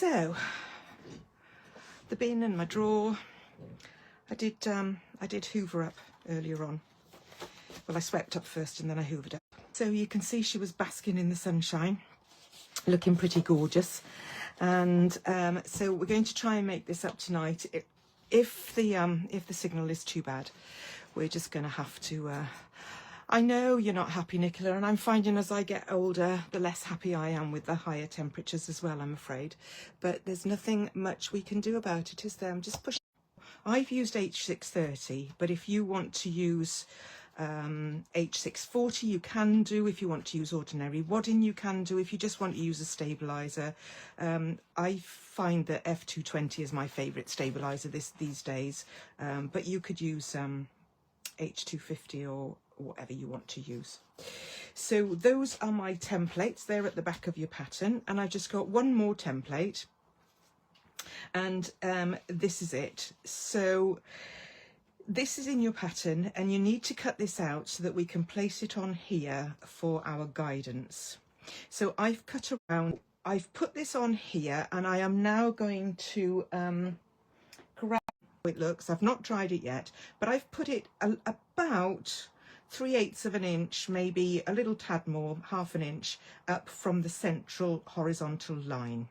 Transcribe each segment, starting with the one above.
So the bin and my drawer, I did hoover up earlier on. Well, I swept up first and then I hoovered up. So you can see she was basking in the sunshine, looking pretty gorgeous. And so we're going to try and make this up tonight. If the signal is too bad, we're just going to have to. I know you're not happy, Nicola, and I'm finding as I get older, the less happy I am with the higher temperatures as well, I'm afraid. But there's nothing much we can do about it, is there? I'm just pushing. I've used H630, but if you want to use H640, you can do. If you want to use ordinary wadding, you can do. If you just want to use a stabiliser, I find that F220 is my favourite stabiliser these days, but you could use H250 or whatever you want to use. So those are my templates. They're at the back of your pattern, and I've just got one more template, and this is it. So this is in your pattern, and you need to cut this out so that we can place it on here for our guidance. So I've cut around, I've put this on here, and I am now going to grab how it looks. I've not tried it yet, but I've put it about 3/8 of an inch, maybe a little tad more, 1/2 inch up from the central horizontal line.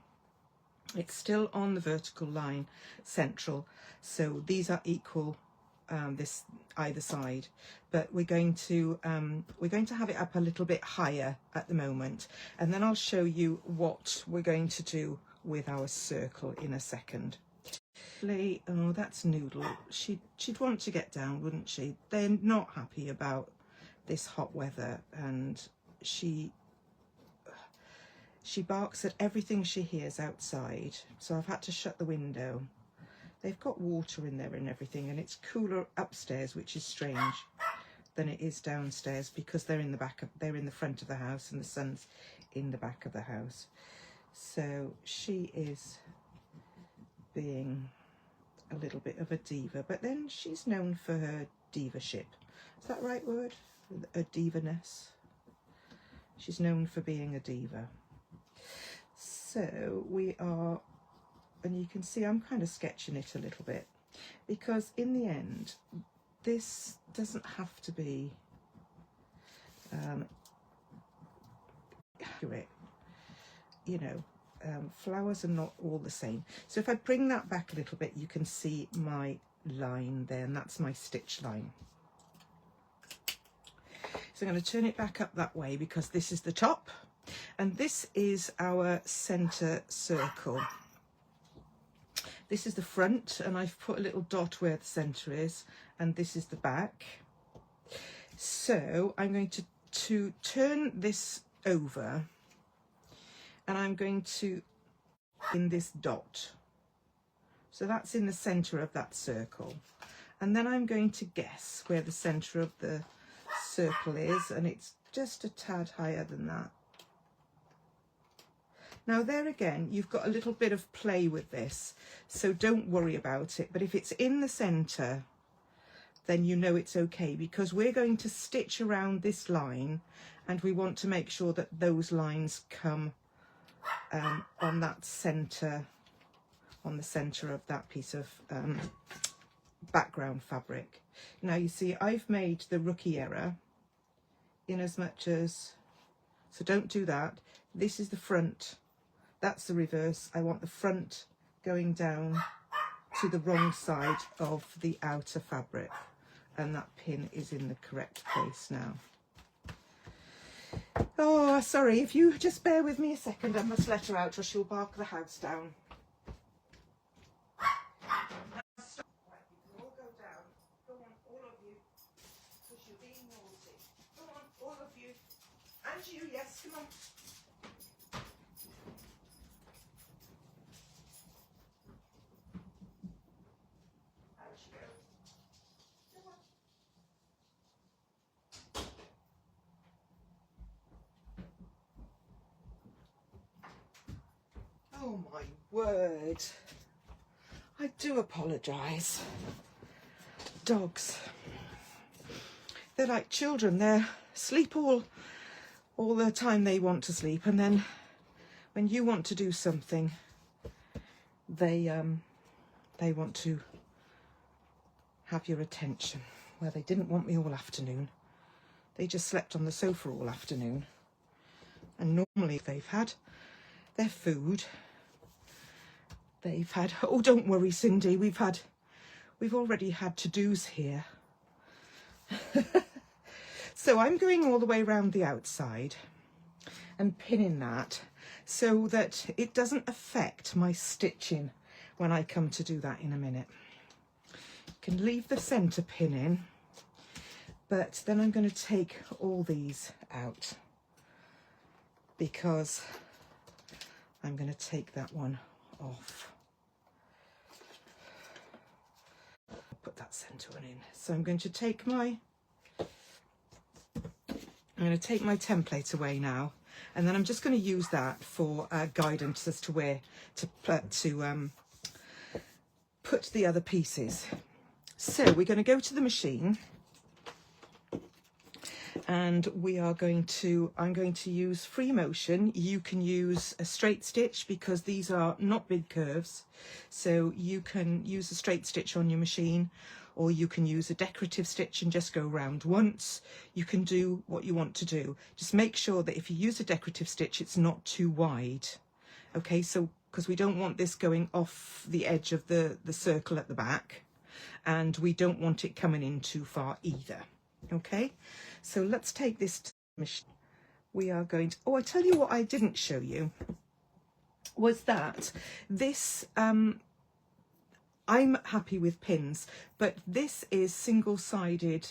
It's still on the vertical line, central, so these are equal this either side, but we're going to have it up a little bit higher at the moment, and then I'll show you what we're going to do with our circle in a second. Oh, that's Noodle. She'd want to get down, wouldn't she? They're not happy about this hot weather, and she barks at everything she hears outside, so I've had to shut the window. They've got water in there and everything, and it's cooler upstairs, which is strange, than it is downstairs, because they're in the front of the house and the sun's in the back of the house. So she is being a little bit of a diva, but then she's known for her diva-ship. Is that the right word? A diva-ness. She's known for being a diva. So we are, and you can see I'm kind of sketching it a little bit, because in the end this doesn't have to be accurate, you know. Flowers are not all the same. So if I bring that back a little bit, you can see my line there, and that's my stitch line. So I'm going to turn it back up that way, because this is the top and this is our center circle. This is the front, and I've put a little dot where the center is, and this is the back. So I'm going to turn this over, and I'm going to in this dot. So that's in the center of that circle. And then I'm going to guess where the center of the circle is, and it's just a tad higher than that. Now there again, you've got a little bit of play with this, so don't worry about it. But if it's in the center, then you know it's okay, because we're going to stitch around this line, and we want to make sure that those lines come on that center, on the center of that piece of background fabric. Now you see I've made the rookie error in as much as, so don't do that. This is the front, that's the reverse. I want the front going down to the wrong side of the outer fabric, and that pin is in the correct place now. Oh, sorry, if you just bear with me a second, I must let her out or she'll bark the house down. All go down. Go on, all of you, because you're being naughty. Go on, all of you. And you, yes, come on. Out you go. Come on. Oh my word, I do apologise. Dogs, they're like children. They sleep all the time they want to sleep, and then when you want to do something, they want to have your attention. Well, they didn't want me all afternoon. They just slept on the sofa all afternoon. And normally they've had their food. They've had, oh, don't worry, Cindy, we've already had to-dos here. So I'm going all the way around the outside and pinning that so that it doesn't affect my stitching when I come to do that in a minute. You can leave the centre pin in, but then I'm going to take all these out because I'm going to take that one off. Put that centre one in. So I'm going to take my template away now, and then I'm just going to use that for guidance as to where to put the other pieces. So we're going to go to the machine, and I'm going to use free motion. You can use a straight stitch because these are not big curves, so you can use a straight stitch on your machine, or you can use a decorative stitch and just go round once. You can do what you want to do. Just make sure that if you use a decorative stitch, it's not too wide. Okay, so because we don't want this going off the edge of the circle at the back, and we don't want it coming in too far either. Okay, so let's take this to the machine. We are going to, oh, I tell you what I didn't show you was that this, I'm happy with pins, but this is single-sided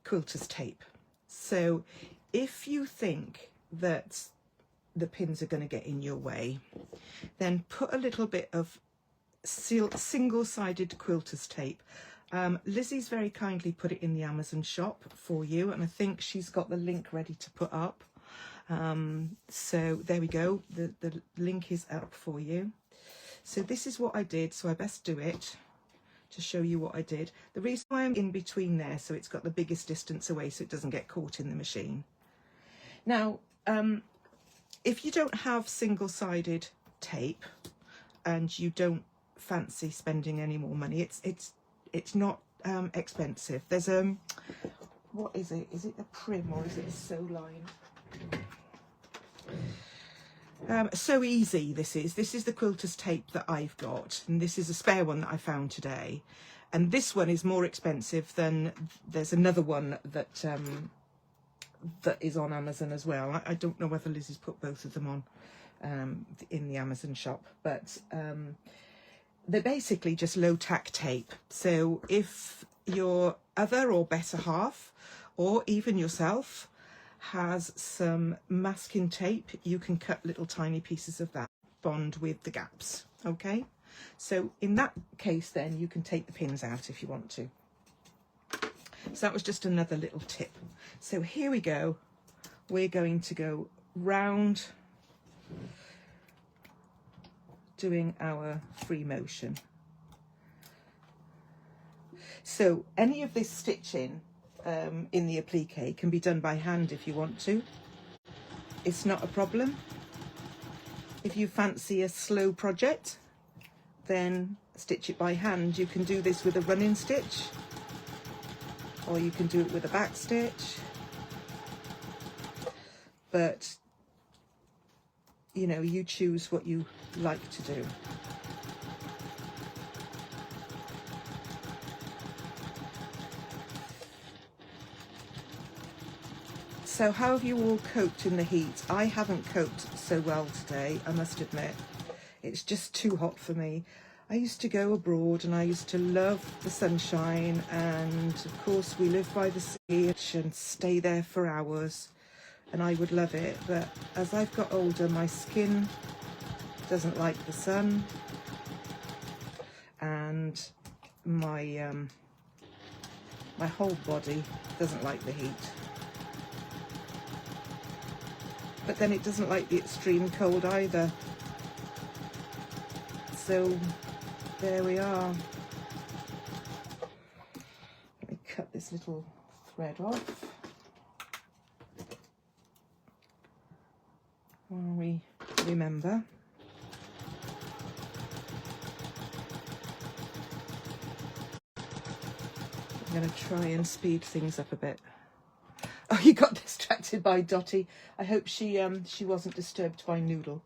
quilter's tape. So if you think that the pins are going to get in your way, then put a little bit of single-sided quilter's tape. Lizzy's very kindly put it in the Amazon shop for you, and I think she's got the link ready to put up. So there we go, the link is up for you. So this is what I did, so I best do it to show you what I did. The reason why I'm in between there, so it's got the biggest distance away so it doesn't get caught in the machine. Now, if you don't have single-sided tape and you don't fancy spending any more money, it's not expensive. There's what is it? Is it a Prim or is it a sew line? So easy this is the quilter's tape that I've got, and this is a spare one that I found today, and this one is more expensive than there's another one that that is on Amazon as well. I don't know whether Lizzy's put both of them on in the Amazon shop, but they're basically just low tack tape. So if your other or better half, or even yourself, has some masking tape, you can cut little tiny pieces of that, bond with the gaps. Okay, so in that case then you can take the pins out if you want to. So that was just another little tip. So here we go, we're going to go round doing our free motion. So any of this stitching in the applique can be done by hand if you want to. It's not a problem. If you fancy a slow project, then stitch it by hand. You can do this with a running stitch, or you can do it with a back stitch, but you know, you choose what you like to do. So how have you all coped in the heat? I haven't coped so well today, I must admit. It's just too hot for me. I used to go abroad and I used to love the sunshine, and of course we live by the sea and stay there for hours, and I would love it. But as I've got older, my skin doesn't like the sun, and my my whole body doesn't like the heat. But then it doesn't like the extreme cold either. So there we are. Let me cut this little thread off. While we remember. I'm going to try and speed things up a bit. Oh, you got distracted by Dotty. I hope she wasn't disturbed by Noodle.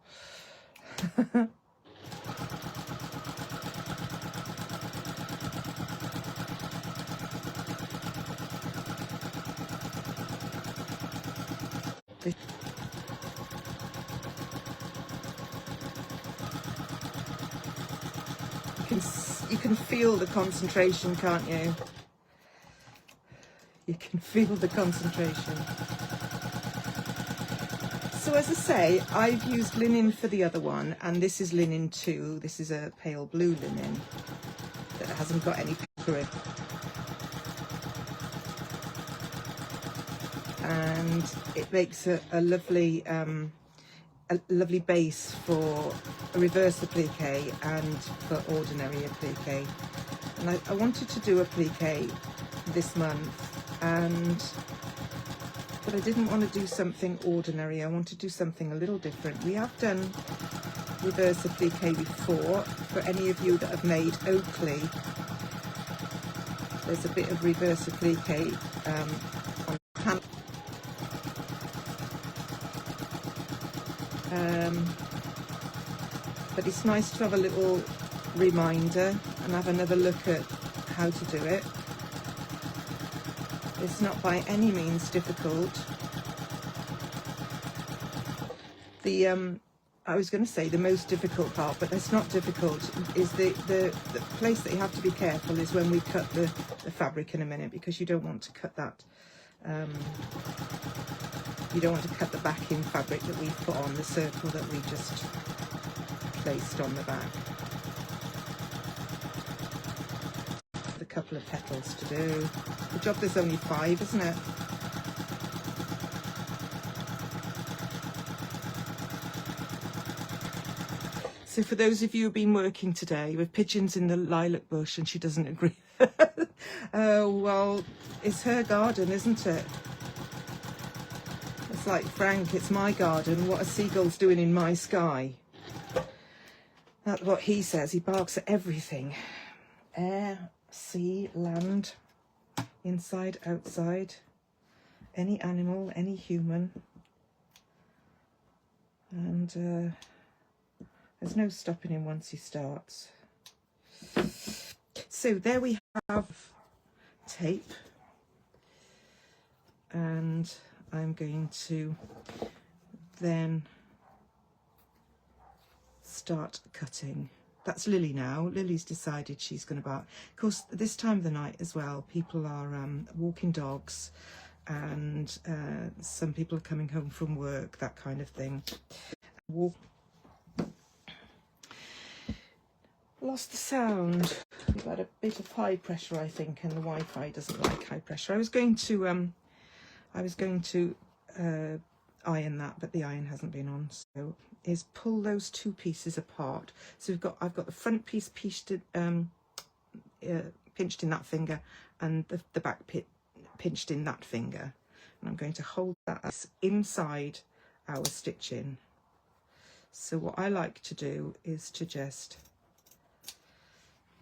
You can feel the concentration, can't you? You can feel the concentration. So as I say, I've used linen for the other one, and this is linen too. This is a pale blue linen that hasn't got any paper in. And it makes a lovely base for a reverse applique and for ordinary applique. And I wanted to do applique this month, but I didn't want to do something ordinary. I want to do something a little different. We have done reverse applique before. For any of you that have made Oakley, there's a bit of reverse applique on hand. But it's nice to have a little reminder and have another look at how to do it. It's not by any means difficult. I was going to say the most difficult part, but that's not difficult, is the place that you have to be careful is when we cut the fabric in a minute, because you don't want to cut that. You don't want to cut the backing fabric that we've put on, the circle that we just placed on the back. A couple of petals to do. The job, there's only 5, isn't it? So for those of you who've been working today with pigeons in the lilac bush and she doesn't agree, oh well, it's her garden, isn't it? It's like, Frank, it's my garden. What are seagulls doing in my sky? That's what he says. He barks at everything. Air, sea, land, inside, outside, any animal, any human. And there's no stopping him once he starts. So there we have tape. And I'm going to then start cutting. That's Lily now. Lily's decided she's going to bark. Of course, this time of the night as well, people are walking dogs, and some people are coming home from work, that kind of thing. Lost the sound. We've had a bit of high pressure, I think, and the Wi-Fi doesn't like high pressure. I was going to iron that, but the iron hasn't been on. So is pull those 2 pieces apart. So I've got the front piece pinched in that finger, and the back pinched in that finger, and I'm going to hold that inside our stitching. So what I like to do is to just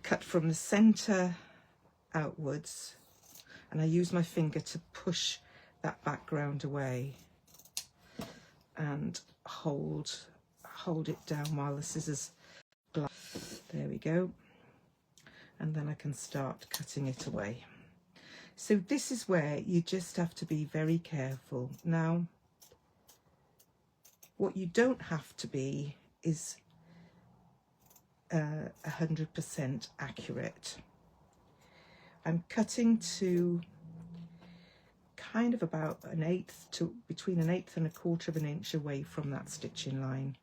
cut from the center outwards, and I use my finger to push that background away and hold it down while the scissors glide. There we go. And then I can start cutting it away. So this is where you just have to be very careful. Now, what you don't have to be is 100% accurate. I'm cutting to kind of about between an eighth and 1/4 of an inch away from that stitching line.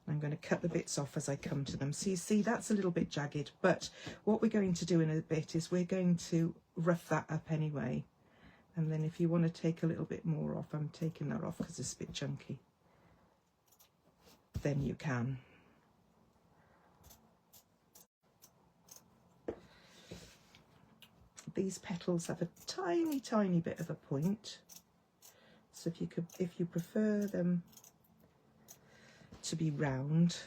I'm going to cut the bits off as I come to them. So you see, that's a little bit jagged, but what we're going to do in a bit is we're going to rough that up anyway. And then if you want to take a little bit more off, I'm taking that off because it's a bit chunky, then you can. These petals have a tiny, tiny bit of a point. So if you prefer them to be round,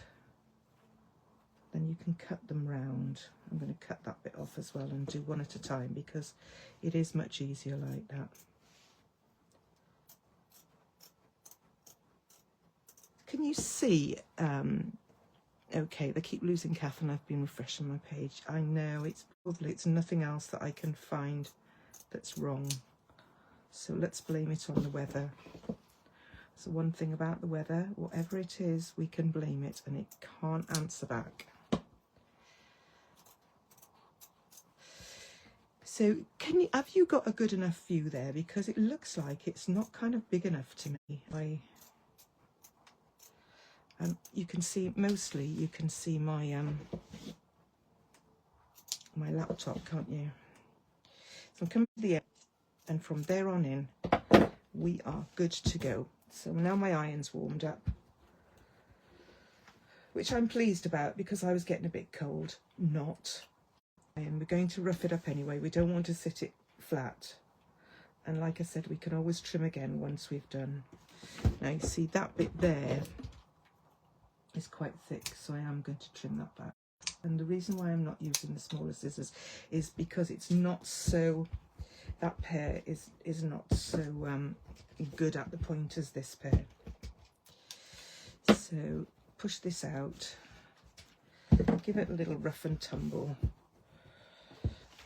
then you can cut them round. I'm going to cut that bit off as well and do one at a time because it is much easier like that. Can you see? Okay, they keep losing Catherine. I've been refreshing my page. I know it's nothing else that I can find that's wrong. So let's blame it on the weather. So one thing about the weather, whatever it is, we can blame it and it can't answer back. So have you got a good enough view there? Because it looks like it's not kind of big enough to me. You can see, mostly you can see my my laptop, can't you? So I'm coming to the end, and from there on in, we are good to go. So now my iron's warmed up, which I'm pleased about because I was getting a bit cold. Not. And we're going to rough it up anyway. We don't want to sit it flat. And like I said, we can always trim again once we've done. Now you see that bit there is quite thick, so I am going to trim that back. And the reason why I'm not using the smaller scissors is because it's not so, that pair is not so good at the point as this pair. So push this out, give it a little rough and tumble,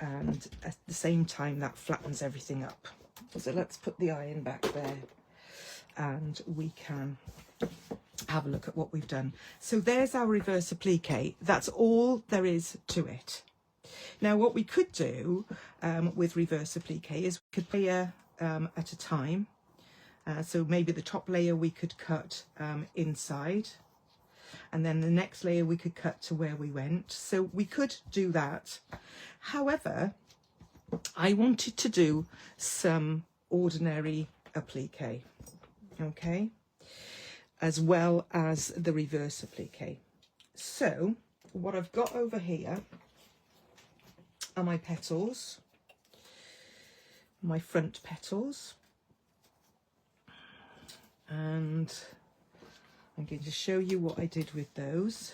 and at the same time that flattens everything up. So let's put the iron back there and we can have a look at what we've done. So there's our reverse applique. That's all there is to it. Now what we could do with reverse applique is we could layer at a time. So maybe the top layer we could cut inside, and then the next layer we could cut to where we went. So we could do that. However, I wanted to do some ordinary applique, okay, as well as the reverse applique. So what I've got over here are my petals, my front petals, and I'm going to show you what I did with those.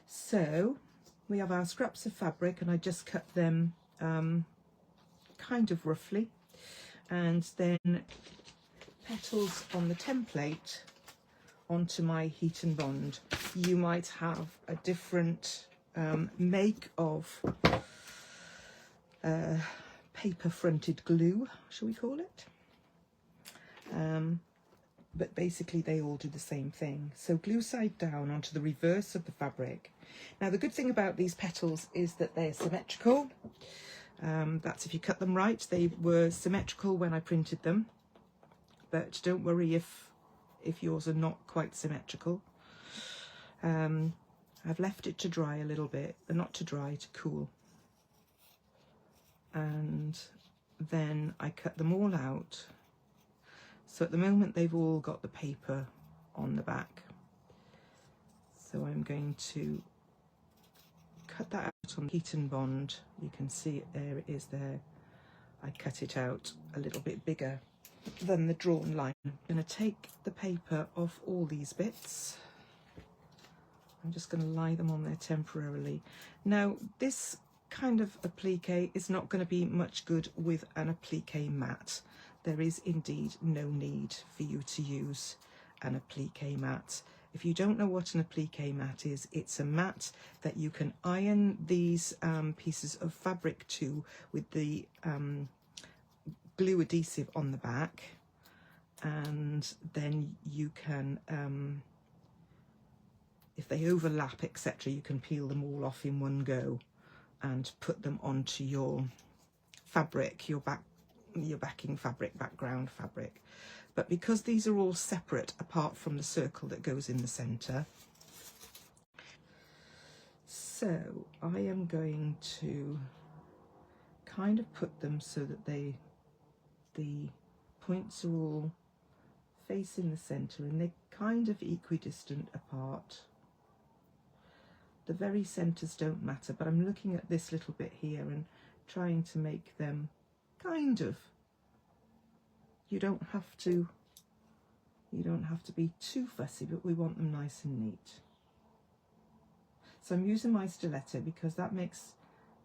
So we have our scraps of fabric, and I just cut them kind of roughly, and then petals on the template onto my heat and bond. You might have a different make of paper fronted glue, shall we call it? But basically they all do the same thing. So glue side down onto the reverse of the fabric. Now the good thing about these petals is that they're symmetrical. That's if you cut them right. They were symmetrical when I printed them, but don't worry if yours are not quite symmetrical. I've left it to dry a little bit, not to dry, to cool. And then I cut them all out. So at the moment they've all got the paper on the back. So I'm going to cut that out on heat and bond. You can see it there, it is there. I cut it out a little bit bigger than the drawn line. I'm going to take the paper off all these bits. I'm just going to lie them on there temporarily. Now this kind of applique is not going to be much good with an applique mat. There is indeed no need for you to use an applique mat. If you don't know what an applique mat is, it's a mat that you can iron these pieces of fabric to with the glue adhesive on the back, and then you can, if they overlap, etc., you can peel them all off in one go and put them onto your fabric, your backing fabric, background fabric. But because these are all separate apart from the circle that goes in the center, so I am going to kind of put them so that the points are all facing the center and they're kind of equidistant apart. The very centers don't matter, but I'm looking at this little bit here and trying to make them kind of, you don't have to be too fussy, but we want them nice and neat. So I'm using my stiletto because that makes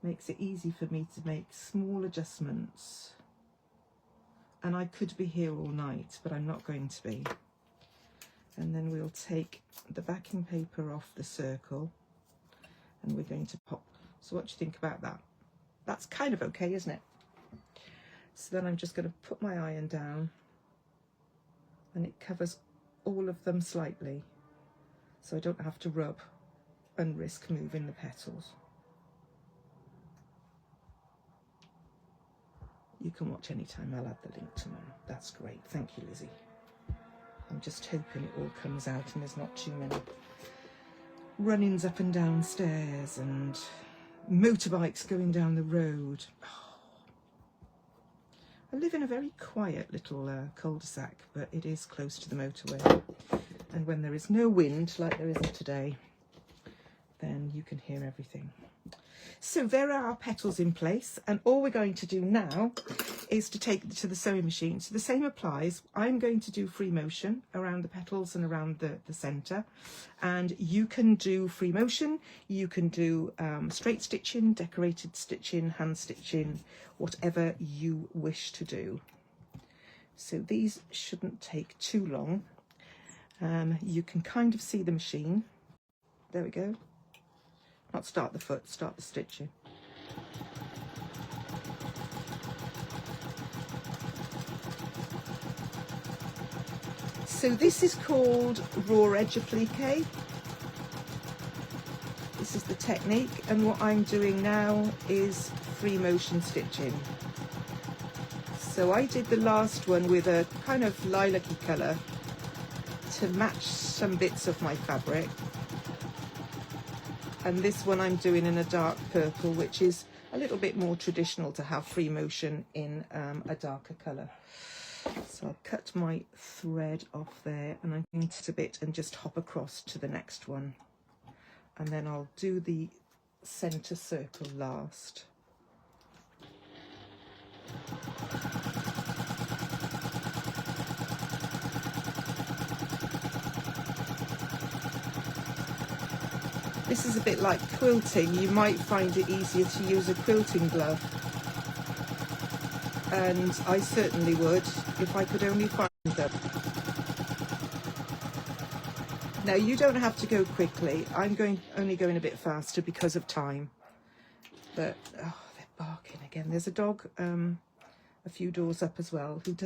it easy for me to make small adjustments. And I could be here all night, but I'm not going to be. And then we'll take the backing paper off the circle and we're going to pop. So what do you think about that? That's kind of okay, isn't it? So then I'm just going to put my iron down and it covers all of them slightly, so I don't have to rub and risk moving the petals. You can watch anytime. I'll add the link to mine. That's great. Thank you, Lizzie. I'm just hoping it all comes out and there's not too many run-ins up and down stairs and motorbikes going down the road. I live in a very quiet little cul-de-sac, but it is close to the motorway. And when there is no wind, like there isn't today, then you can hear everything. So there are our petals in place, and all we're going to do now is to take it to the sewing machine. So the same applies. I'm going to do free motion around the petals and around the centre, and you can do free motion, you can do straight stitching, decorated stitching, hand stitching, whatever you wish to do. So these shouldn't take too long. You can kind of see the machine. There we go. Not start the foot, start the stitching. So this is called raw edge applique. This is the technique, and what I'm doing now is free motion stitching. So I did the last one with a kind of lilac-y colour to match some bits of my fabric. And this one I'm doing in a dark purple, which is a little bit more traditional to have free motion in a darker colour. So I'll cut my thread off there and I'm going to a bit and just hop across to the next one. And then I'll do the centre circle last. This is a bit like quilting. You might find it easier to use a quilting glove. And I certainly would, if I could only find them. Now, you don't have to go quickly. I'm only going a bit faster because of time. But, oh, they're barking again. There's a dog a few doors up as well who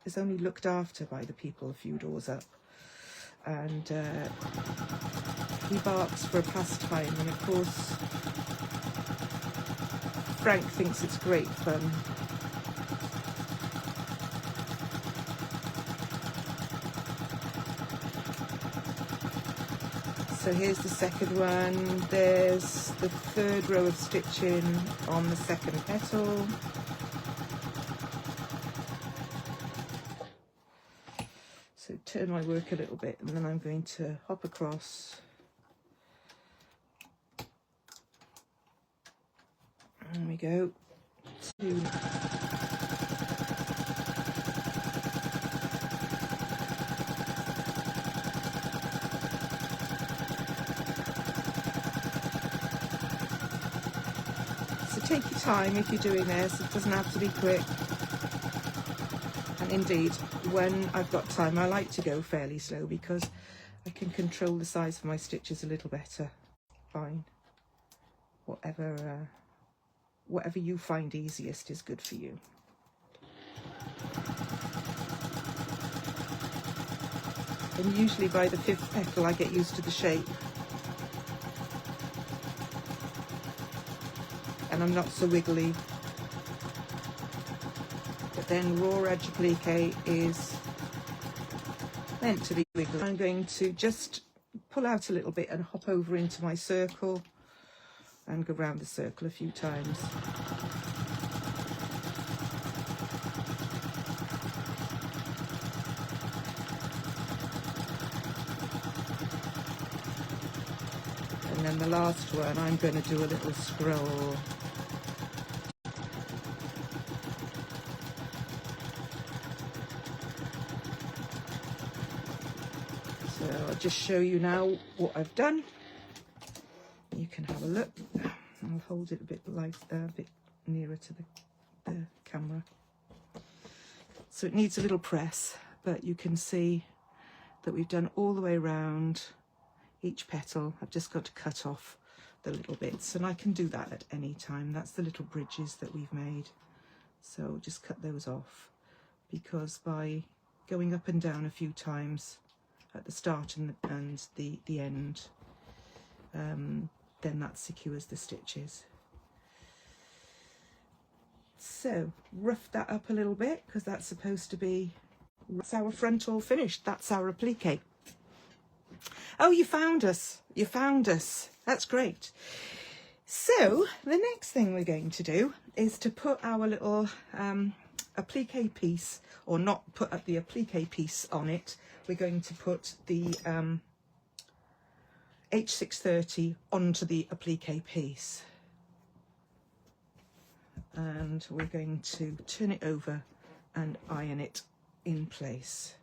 is only looked after by the people a few doors up. And he barks for a pastime, and of course Frank thinks it's great fun. So here's the second one. There's the third row of stitching on the second petal. So turn my work a little bit, and then I'm going to hop across. There we go. So take your time if you're doing this. It doesn't have to be quick. And indeed, when I've got time, I like to go fairly slow because I can control the size of my stitches a little better. Fine. Whatever you find easiest is good for you. And usually by the 5th petal I get used to the shape. And I'm not so wiggly. But then raw edge applique is meant to be wiggly. I'm going to just pull out a little bit and hop over into my circle and go round the circle a few times. And then the last one, I'm going to do a little scroll. So I'll just show you now what I've done. You can have a look. I'll hold it a bit nearer to the camera. So it needs a little press, but you can see that we've done all the way around each petal. I've just got to cut off the little bits, and I can do that at any time. That's the little bridges that we've made. So just cut those off, because by going up and down a few times at the start and the end, then that secures the stitches. So rough that up a little bit, because that's supposed to be, that's our front all finished. That's our applique. Oh, you found us. You found us. That's great. So the next thing we're going to do is to put our little applique piece, or not put up the applique piece on it. We're going to put the H630 onto the applique piece. And we're going to turn it over and iron it in place.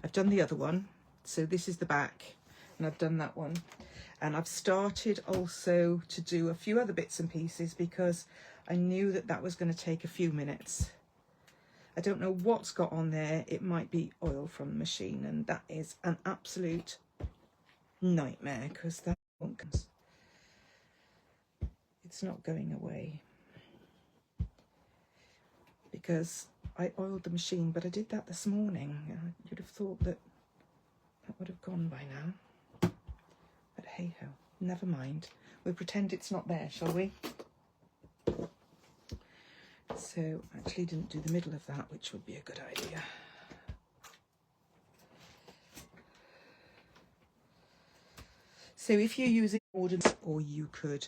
I've done the other one, so this is the back, and I've done that one. And I've started also to do a few other bits and pieces, because I knew that that was going to take a few minutes. I don't know what's got on there. It might be oil from the machine, and that is an absolute nightmare, because that won't come. It's not going away, because I oiled the machine, but I did that this morning. You'd have thought that that would have gone by now. But hey ho, never mind. We'll pretend it's not there, shall we? So I actually didn't do the middle of that, which would be a good idea. So if you're using ordinary, or you could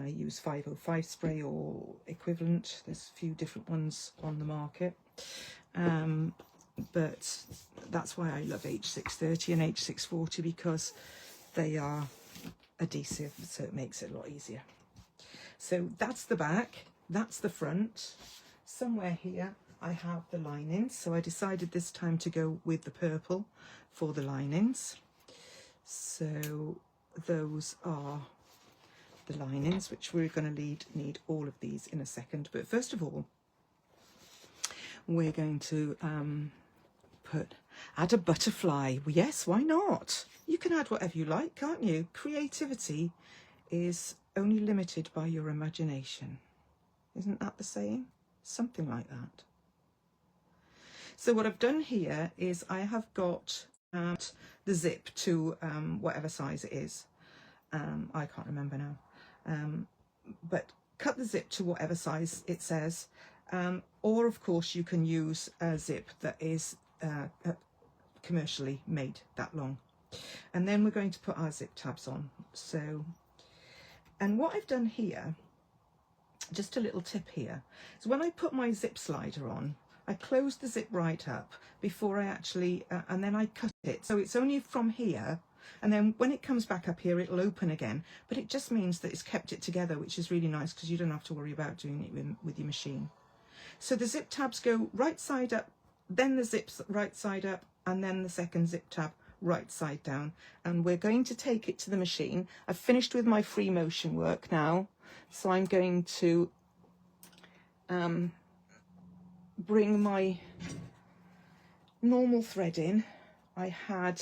use 505 spray or equivalent. There's a few different ones on the market, but that's why I love H630 and H640, because they are adhesive, so it makes it a lot easier. So that's the back, that's the front. Somewhere here I have the linings, so I decided this time to go with the purple for the linings. So those are the linings, which we're going to need all of these in a second. But first of all, we're going to add a butterfly. Yes, why not? You can add whatever you like, can't you? Creativity is only limited by your imagination. Isn't that the saying? Something like that. So what I've done here is I have got the zip to whatever size it is. I can't remember now. But cut the zip to whatever size it says, or of course you can use a zip that is commercially made that long. And then we're going to put our zip tabs on. So, and what I've done here, just a little tip here, is when I put my zip slider on, I close the zip right up before I actually, and then I cut it. So it's only from here, and then when it comes back up here, it'll open again. But it just means that it's kept it together, which is really nice, because you don't have to worry about doing it with your machine. So the zip tabs go right side up, then the zips right side up, and then the second zip tab right side down. And we're going to take it to the machine. I've finished with my free motion work now, so I'm going to bring my normal thread in. I had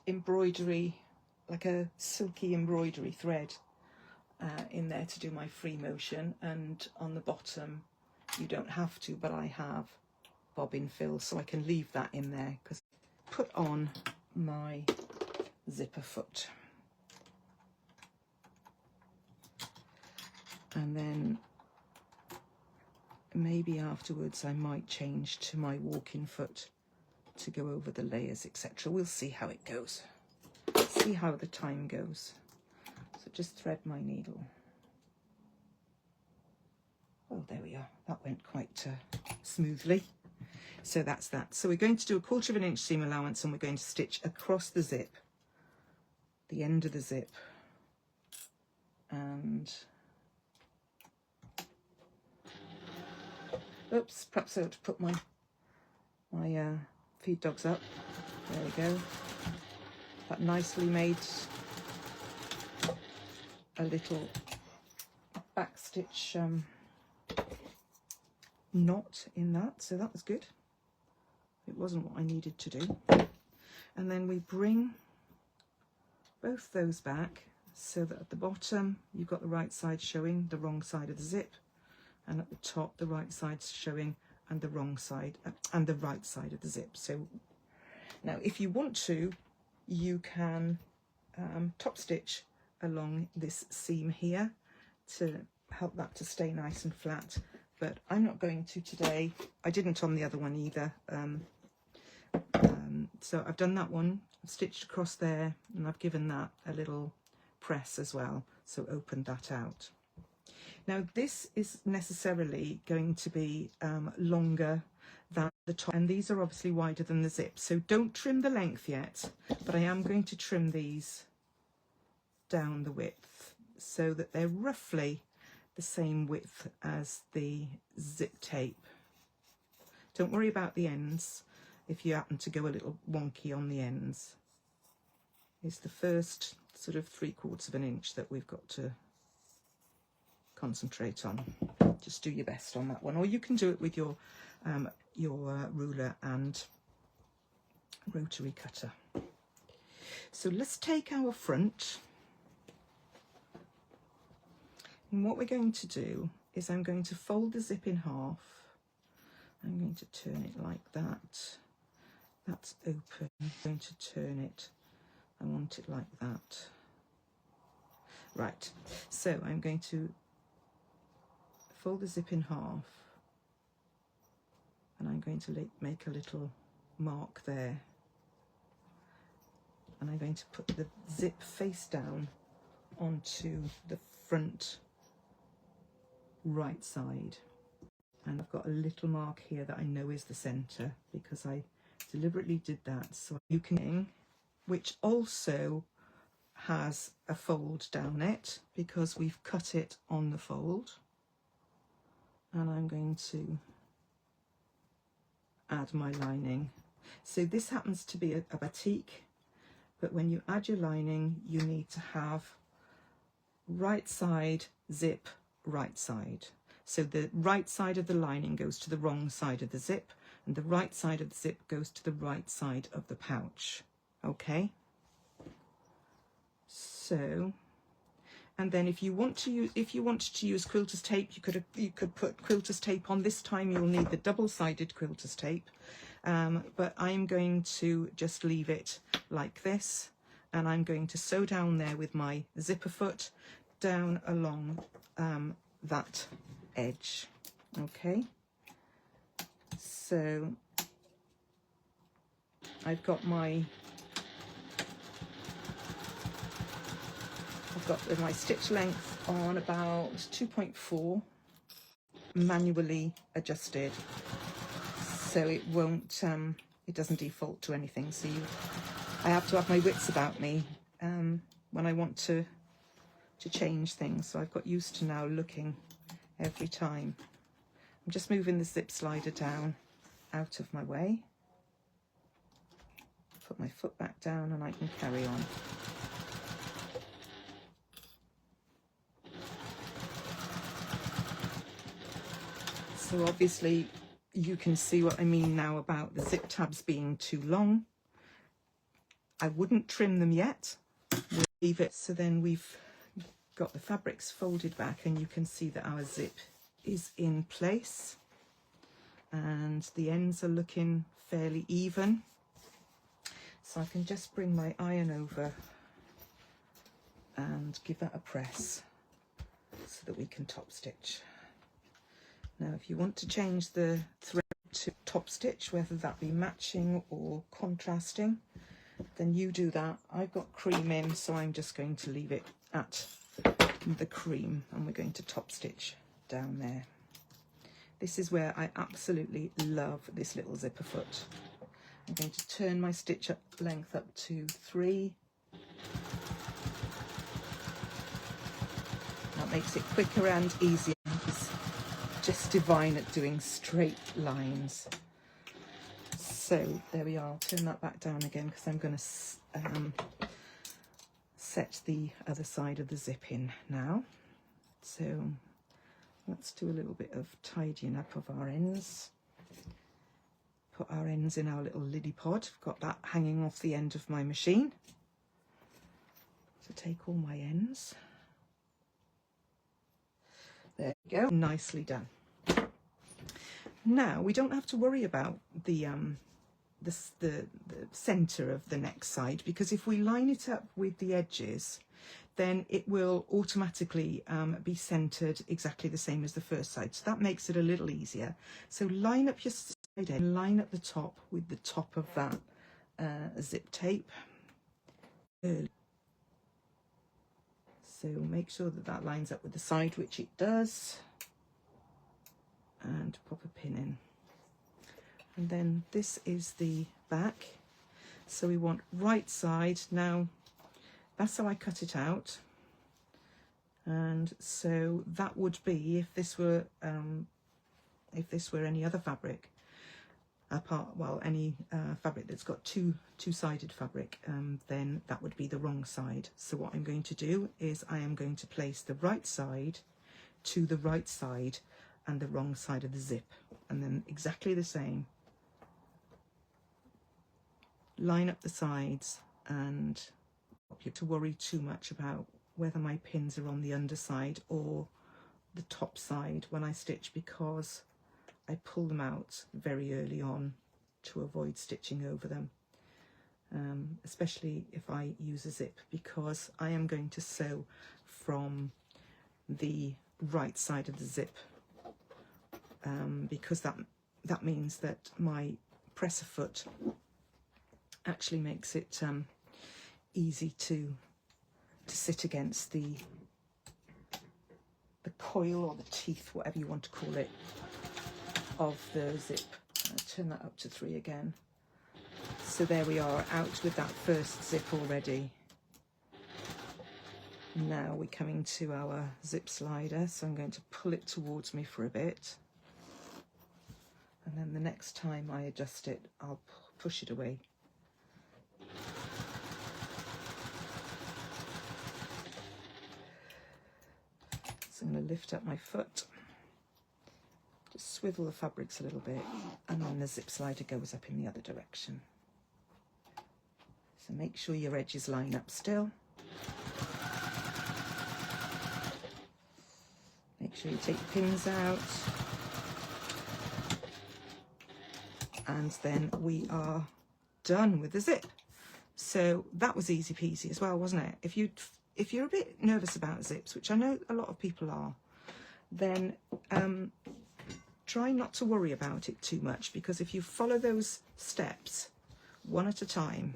embroidery, like a silky embroidery thread in there to do my free motion, and on the bottom you don't have to, but I have bobbin fill, so I can leave that in there. Because put on my zipper foot, and then maybe afterwards I might change to my walking foot to go over the layers, etc. We'll see how it goes, see how the time goes. So just thread my needle. Oh, there we are. That went quite smoothly. So that's that. So we're going to do a 1/4 of an inch seam allowance, and we're going to stitch across the zip, the end of the zip, and oops, perhaps I ought to put my feed dogs up. There we go. that nicely made a little backstitch knot in that, so that was good. It wasn't what I needed to do. And then we bring both those back so that at the bottom you've got the right side showing, the wrong side of the zip, and at the top the right side's showing and the wrong side and the right side of the zip. So now if you want to, you can top stitch along this seam here to help that to stay nice and flat, but I'm not going to today. I didn't on the other one either. So I've done that one, I've stitched across there, and I've given that a little press as well, so opened that out. Now this is necessarily going to be longer than the top, and these are obviously wider than the zip, so don't trim the length yet, but I am going to trim these down the width so that they're roughly the same width as the zip tape. Don't worry about the ends if you happen to go a little wonky on the ends. It's the first sort of 3/4 of an inch that we've got to concentrate on. Just do your best on that one, or you can do it with your ruler and rotary cutter. So let's take our front, and what we're going to do is I'm going to fold the zip in half. I'm going to turn it like that. That's open. I'm going to turn it. I want it like that. Right, so I'm going to fold the zip in half, and I'm going to make a little mark there, and I'm going to put the zip face down onto the front right side, and I've got a little mark here that I know is the center because I deliberately did that. So you can, which also has a fold down it because we've cut it on the fold, and I'm going to add my lining. So this happens to be a batik, but when you add your lining you need to have right side zip, right side. So the right side of the lining goes to the wrong side of the zip, and the right side of the zip goes to the right side of the pouch. Okay, so, and then if you wanted to use quilter's tape, you could put quilter's tape on. This time you'll need the double-sided quilter's tape, but I'm going to just leave it like this, and I'm going to sew down there with my zipper foot down along that edge. Okay, so I've got my stitch length on about 2.4, manually adjusted, so it won't it doesn't default to anything. So I have to have my wits about me when I want to change things. So I've got used to now looking every time. I'm just moving the zip slider down out of my way, put my foot back down, and I can carry on. So obviously you can see what I mean now about the zip tabs being too long. I wouldn't trim them yet, we'll leave it. So then we've got the fabrics folded back, and you can see that our zip is in place and the ends are looking fairly even. So I can just bring my iron over and give that a press so that we can top stitch. Now if you want to change the thread to top stitch, whether that be matching or contrasting, then you do that. I've got cream in, so I'm just going to leave it at the cream, and we're going to top stitch down there. This is where I absolutely love this little zipper foot. I'm going to turn my stitch length up to 3. That makes it quicker and easier. It's just divine at doing straight lines. So there we are. I'll turn that back down again because I'm going to set the other side of the zip in now. So let's do a little bit of tidying up of our ends. Put our ends in our little lily pod. I've got that hanging off the end of my machine. So take all my ends. There we go, nicely done. Now we don't have to worry about the center of the next side, because if we line it up with the edges, then it will automatically be centered exactly the same as the first side. So that makes it a little easier. So line up your side end, line up the top with the top of that zip tape. So make sure that that lines up with the side, which it does, and pop a pin in. And then this is the back. So we want right side. Now that's how I cut it out. And so that would be, if this were any other fabric, any fabric that's got two-sided fabric, then that would be the wrong side. So what I'm going to do is I am going to place the right side to the right side and the wrong side of the zip, and then exactly the same. Line up the sides, and not have to worry too much about whether my pins are on the underside or the top side when I stitch, because I pull them out very early on to avoid stitching over them, especially if I use a zip, because I am going to sew from the right side of the zip, because that means that my presser foot actually makes it easy to sit against the coil or the teeth, whatever you want to call it, of the zip. I'll turn that up to 3 again. So there we are, out with that first zip already. Now we're coming to our zip slider, so I'm going to pull it towards me for a bit, and then the next time I adjust it, I'll push it away. So I'm going to lift up my foot, just swivel the fabrics a little bit, and then the zip slider goes up in the other direction. So make sure your edges line up still. Make sure you take the pins out. And then we are done with the zip. So that was easy peasy as well, wasn't it? If you're a bit nervous about zips, which I know a lot of people are, then try not to worry about it too much, because if you follow those steps one at a time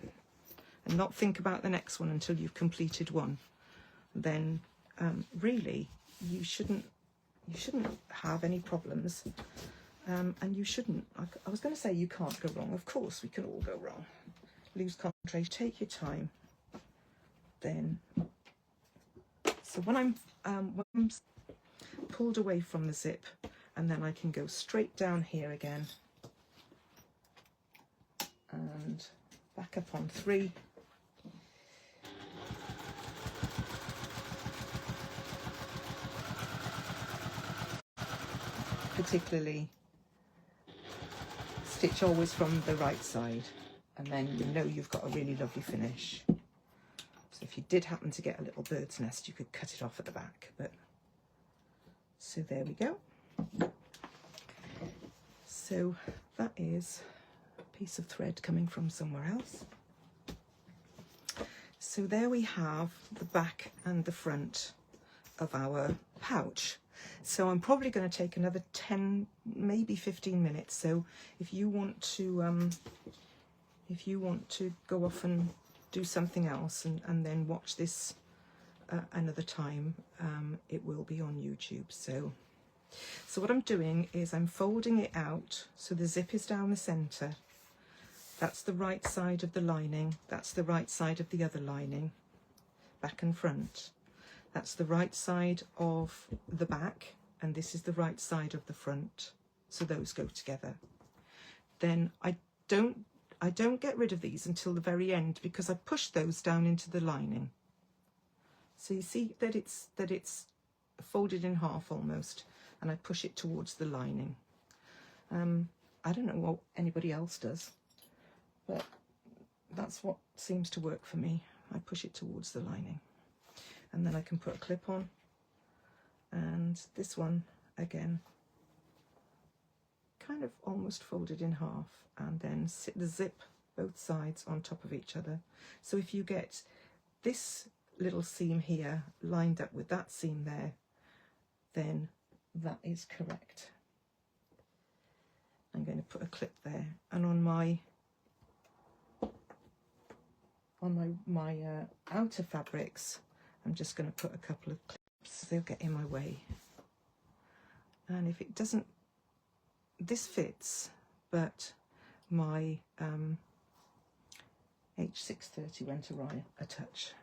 and not think about the next one until you've completed one, then really you shouldn't have any problems, and you shouldn't, I was going to say you can't go wrong. Of course we can all go wrong. Lose concentration, take your time. Then so when I'm pulled away from the zip, and then I can go straight down here again and back up on 3. Particularly stitch always from the right side, and then you know you've got a really lovely finish. So if you did happen to get a little bird's nest, you could cut it off at the back. But so there we go. So that is a piece of thread coming from somewhere else. So there we have the back and the front of our pouch. So I'm probably going to take another 10, maybe 15 minutes. So if you want to go off and do something else and then watch this another time, it will be on YouTube. So what I'm doing is I'm folding it out so the zip is down the center. That's the right side of the lining. That's the right side of the other lining, back and front. That's the right side of the back, and this is the right side of the front. So those go together. Then I I don't get rid of these until the very end, because I push those down into the lining. So you see that it's folded in half almost, and I push it towards the lining. I don't know what anybody else does, but that's what seems to work for me. I push it towards the lining, and then I can put a clip on, and this one again kind of almost folded in half, and then sit the zip both sides on top of each other. So if you get this little seam here lined up with that seam there, then that is correct. I'm going to put a clip there, and on my outer fabrics, I'm just going to put a couple of clips. They'll get in my way, and if it doesn't, this fits, but my H630 went awry a touch,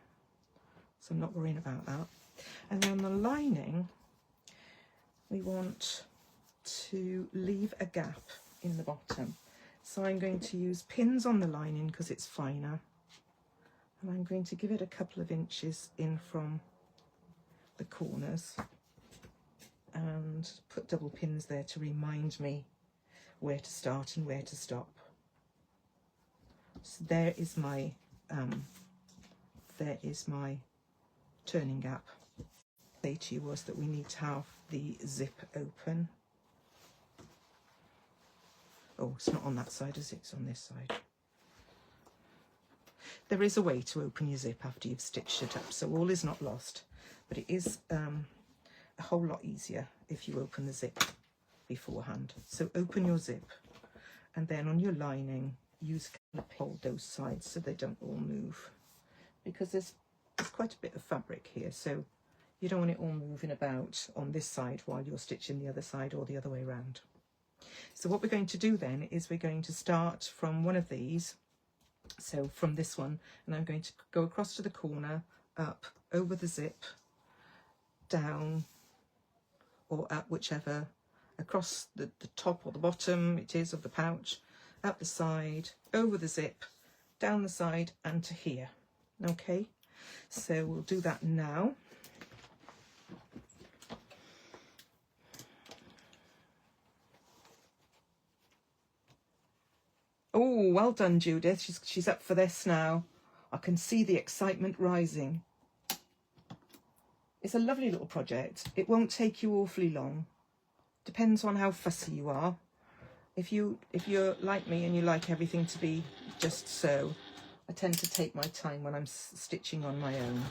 so I'm not worrying about that. And then the lining, we want to leave a gap in the bottom, so I'm going to use pins on the lining because it's finer, and I'm going to give it a couple of inches in from the corners and put double pins there to remind me where to start and where to stop. So there is my turning gap. Say to you was that we need to have the zip open. Oh, it's not on that side, is it? It's on this side. There is a way to open your zip after you've stitched it up, so all is not lost, but it is a whole lot easier if you open the zip beforehand. So open your zip, and then on your lining use hold those sides so they don't all move, because there's quite a bit of fabric here, so you don't want it all moving about on this side while you're stitching the other side, or the other way around. So what we're going to do then is we're going to start from one of these, so from this one, and I'm going to go across to the corner, up, over the zip, down or up, whichever, across the top or the bottom it is of the pouch, up the side, over the zip, down the side and to here. Okay, so we'll do that now. Oh, well done, Judith. She's up for this now. I can see the excitement rising. It's a lovely little project. It won't take you awfully long. Depends on how fussy you are. If you're like me and you like everything to be just so, I tend to take my time when I'm stitching on my own.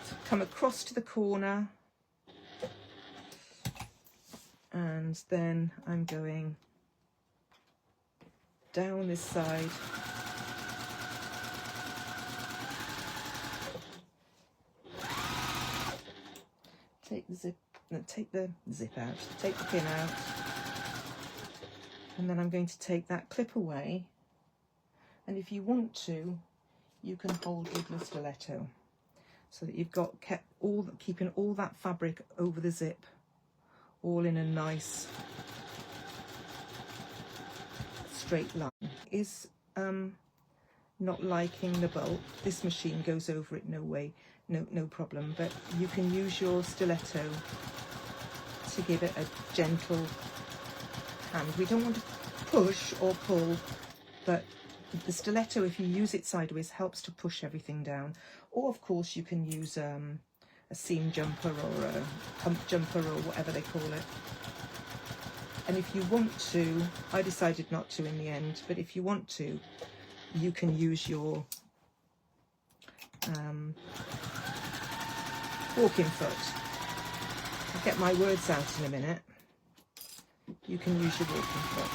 So come across to the corner, and then I'm going down this side, take the zip out, take the pin out, and then I'm going to take that clip away, and if you want to, you can hold with your stiletto so that you've got keeping all that fabric over the zip, all in a nice straight line. Is not liking the bulk. This machine goes over it no problem, but you can use your stiletto to give it a gentle hand. We don't want to push or pull, but the stiletto, if you use it sideways, helps to push everything down. Or of course you can use a seam jumper or a pump jumper or whatever they call it. And if you want to, I decided not to in the end, but if you want to, you can use your walking foot. I'll get my words out in a minute. You can use your walking foot.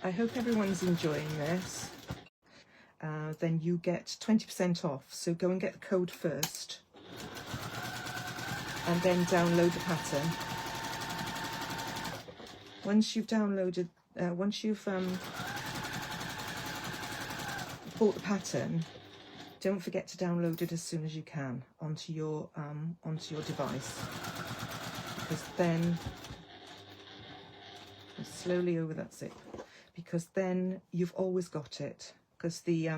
I hope everyone's enjoying this. Then you get 20% off, so go and get the code first, and then download the pattern. Once you've downloaded, once you've bought the pattern, don't forget to download it as soon as you can onto your device. because then, slowly over that zip, because then you've always got it, because the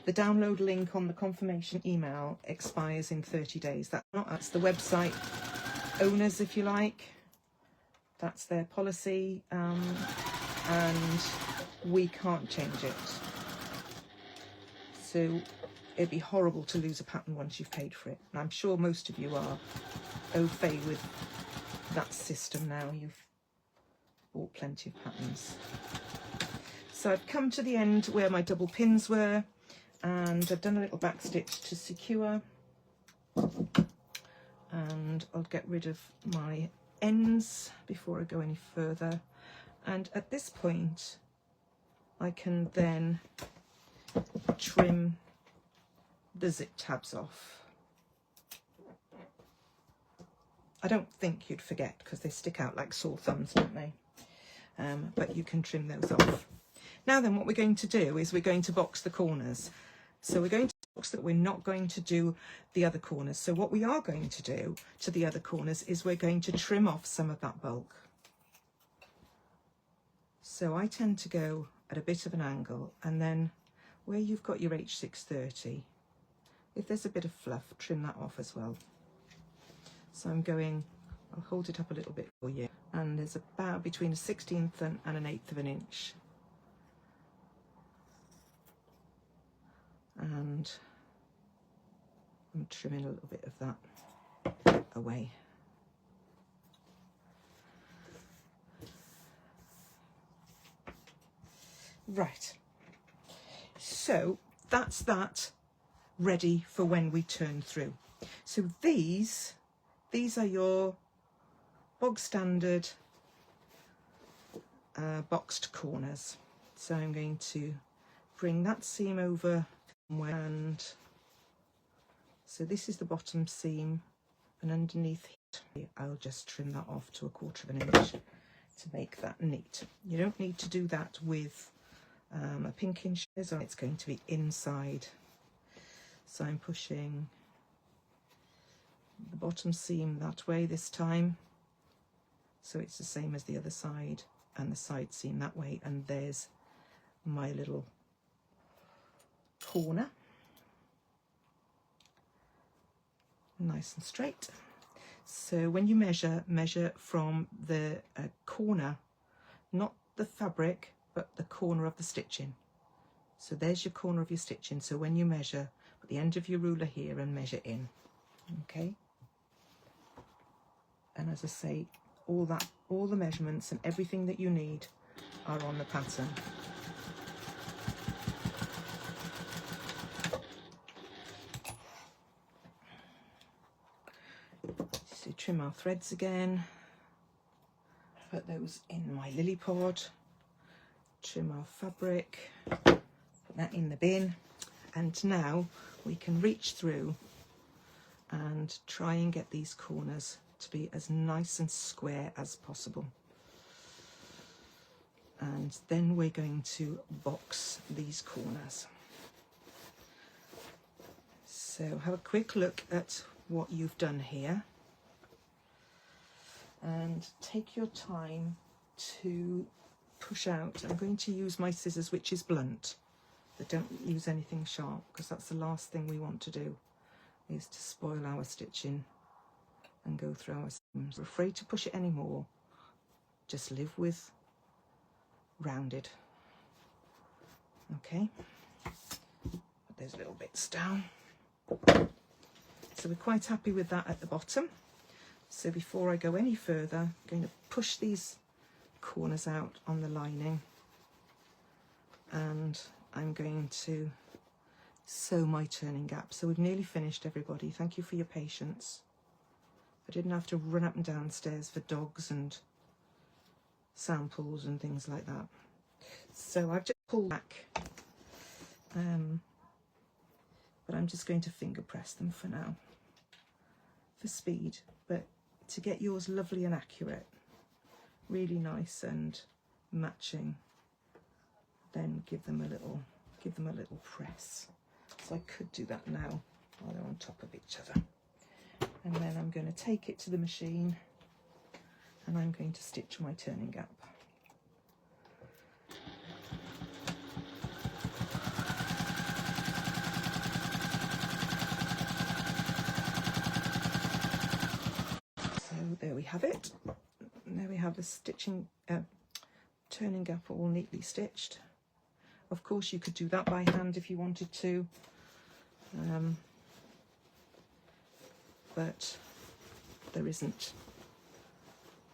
download link on the confirmation email expires in 30 days. That's the website owners, if you like. That's their policy, and we can't change it. So it'd be horrible to lose a pattern once you've paid for it. And I'm sure most of you are au fait with that system now. You've bought plenty of patterns. So I've come to the end where my double pins were, and I've done a little back stitch to secure, and I'll get rid of my ends before I go any further. And at this point I can then trim the zip tabs off. I don't think you'd forget because they stick out like sore thumbs, don't they? But you can trim those off. Now then, what we're going to do is we're going to box the corners. So we're going to box that, we're not going to do the other corners. So what we are going to do to the other corners is we're going to trim off some of that bulk. So I tend to go at a bit of an angle, and then where you've got your H630, if there's a bit of fluff, trim that off as well. So I'm going, I'll hold it up a little bit for you, and there's about between a 1/16 and an 1/8 of an inch. And I'm trimming a little bit of that away. Right, so that's that ready for when we turn through. So these are your bog standard boxed corners. So I'm going to bring that seam over, and so this is the bottom seam, and underneath here I'll just trim that off to 1/4 of an inch to make that neat. You don't need to do that with a pinking shears, it's going to be inside. So I'm pushing the bottom seam that way this time, so it's the same as the other side, and the side seam that way, and there's my little corner, nice and straight. So when you measure from the corner, not the fabric, but the corner of the stitching. So there's your corner of your stitching. So when you measure, put the end of your ruler here and measure in. Okay. And as I say, all the measurements and everything that you need are on the pattern. So trim our threads again, put those in my lily pod, trim our fabric, put that in the bin, and now we can reach through and try and get these corners to be as nice and square as possible. And then we're going to box these corners. So have a quick look at what you've done here, and take your time to push out. I'm going to use my scissors, which is blunt, but don't use anything sharp, because that's the last thing we want to do, is to spoil our stitching and go through our seams. We're afraid to push it anymore, just live with rounded. Okay, put those little bits down. So we're quite happy with that at the bottom. So before I go any further, I'm going to push these corners out on the lining, and I'm going to sew my turning gap. So we've nearly finished, everybody. Thank you for your patience. I didn't have to run up and down stairs for dogs and samples and things like that. So I've just pulled back, but I'm just going to finger press them for now, for speed, but to get yours lovely and accurate, really nice and matching, then give them a little press. So I could do that now while they're on top of each other. And then I'm going to take it to the machine and I'm going to stitch my turning gap. So there we have it. There we have the stitching, turning gap all neatly stitched. Of course you could do that by hand if you wanted to, but there isn't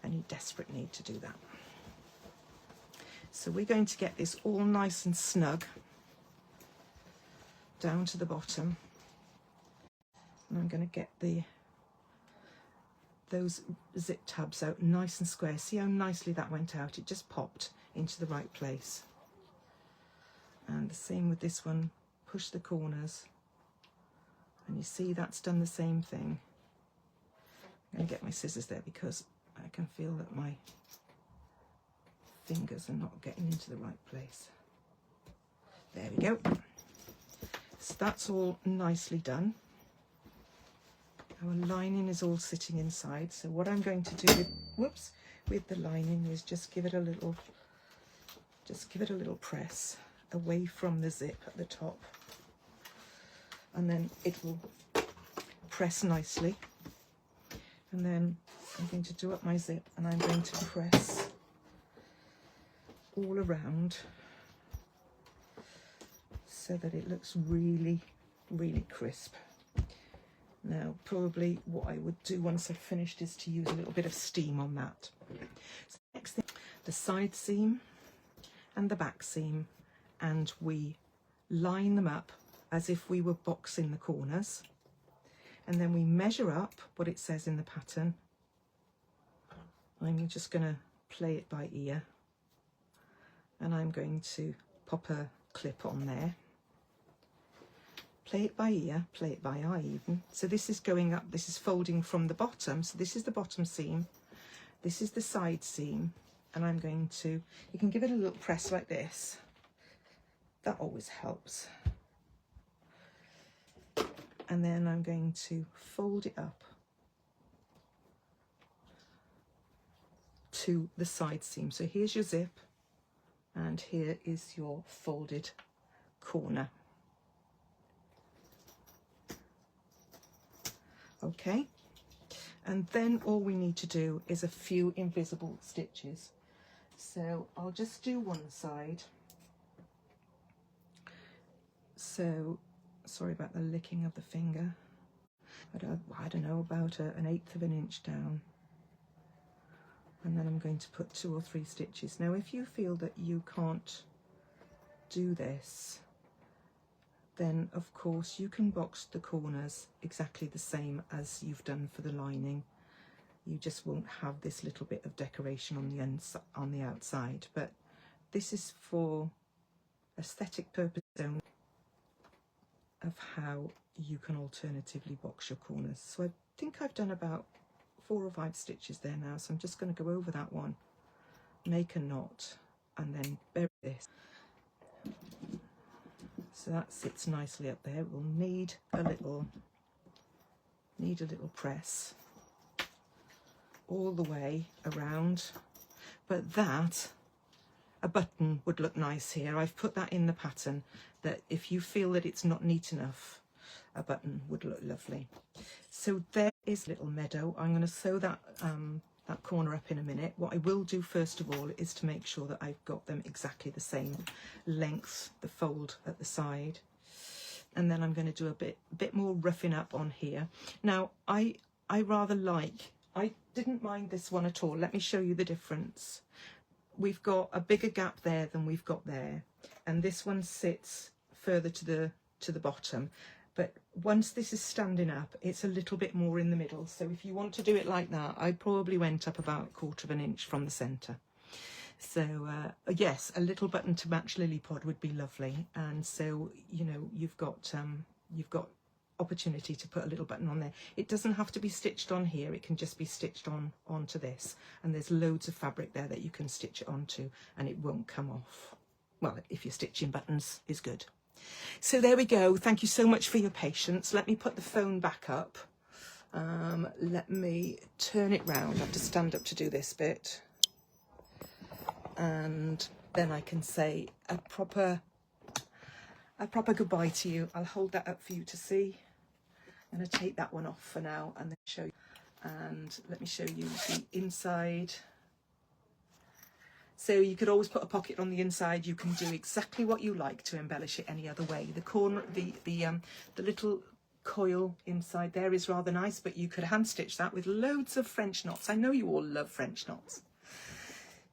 any desperate need to do that. So we're going to get this all nice and snug down to the bottom, and I'm going to get those zip tabs out nice and square. See how nicely that went out? It just popped into the right place. And the same with this one, push the corners, and you see that's done the same thing. I'm going to get my scissors there because I can feel that my fingers are not getting into the right place. There we go. So that's all nicely done. Our lining is all sitting inside. So what I'm going to do with the lining is just give it a little press away from the zip at the top, and then it will press nicely. And then I'm going to do up my zip and I'm going to press all around so that it looks really, really crisp. Now, probably what I would do once I've finished is to use a little bit of steam on that. So next thing, the side seam and the back seam, and we line them up as if we were boxing the corners, and then we measure up what it says in the pattern. I'm just going to play it by ear, and I'm going to pop a clip on there. Play it by ear, play it by eye even. So this is going up, this is folding from the bottom. So this is the bottom seam, this is the side seam, and I'm going to, you can give it a little press like this. That always helps. And then I'm going to fold it up to the side seam. So here's your zip, and here is your folded corner. Okay, and then all we need to do is a few invisible stitches. So I'll just do one side. So sorry about the licking of the finger. I don't know, about an 1/8 of an inch down, and then I'm going to put 2 or 3 stitches. Now if you feel that you can't do this, then of course you can box the corners exactly the same as you've done for the lining. You just won't have this little bit of decoration on the outside, but this is for aesthetic purposes only, of how you can alternatively box your corners. So I think I've done about 4 or 5 stitches there now, so I'm just going to go over that one, make a knot, and then bury this. So that sits nicely up there. We'll need a little press all the way around, but that, a button would look nice here. I've put that in the pattern, that if you feel that it's not neat enough, a button would look lovely. So there is little Meadow. I'm going to sew that that corner up in a minute. What I will do first of all is to make sure that I've got them exactly the same length, the fold at the side, and then I'm going to do a bit more roughing up on here. Now I didn't mind this one at all. Let me show you the difference. We've got a bigger gap there than we've got there, and this one sits further to the bottom. But once this is standing up, it's a little bit more in the middle. So if you want to do it like that, I probably went up about 1/4 of an inch from the centre. So yes, a little button to match Lily Pod would be lovely. And so, you know, you've got opportunity to put a little button on there. It doesn't have to be stitched on here. It can just be stitched onto this. And there's loads of fabric there that you can stitch it onto, and it won't come off. Well, if you're stitching buttons is good. So there we go. Thank you so much for your patience. Let me put the phone back up, Let me turn it round. I have to stand up to do this bit. And then I can say a proper goodbye to you. I'll hold that up for you to see. I'm going to take that one off for now and then show you. And let me show you the inside. So you could always put a pocket on the inside. You can do exactly what you like to embellish it any other way. The corner, the little coil inside there is rather nice, but you could hand stitch that with loads of French knots. I know you all love French knots.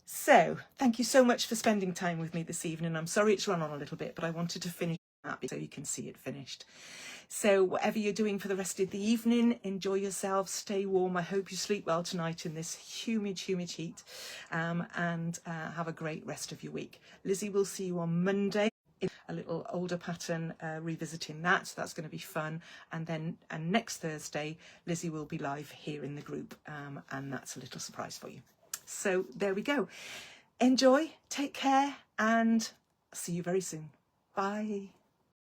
So thank you so much for spending time with me this evening. I'm sorry it's run on a little bit, but I wanted to finish that so you can see it finished. So whatever you're doing for the rest of the evening, enjoy yourself, stay warm. I hope you sleep well tonight in this humid heat, and have a great rest of your week. Lizzie will see you on Monday. A little older pattern, revisiting that, so that's going to be fun. And next Thursday, Lizzie will be live here in the group, and that's a little surprise for you. So there we go. Enjoy, take care, and see you very soon. Bye.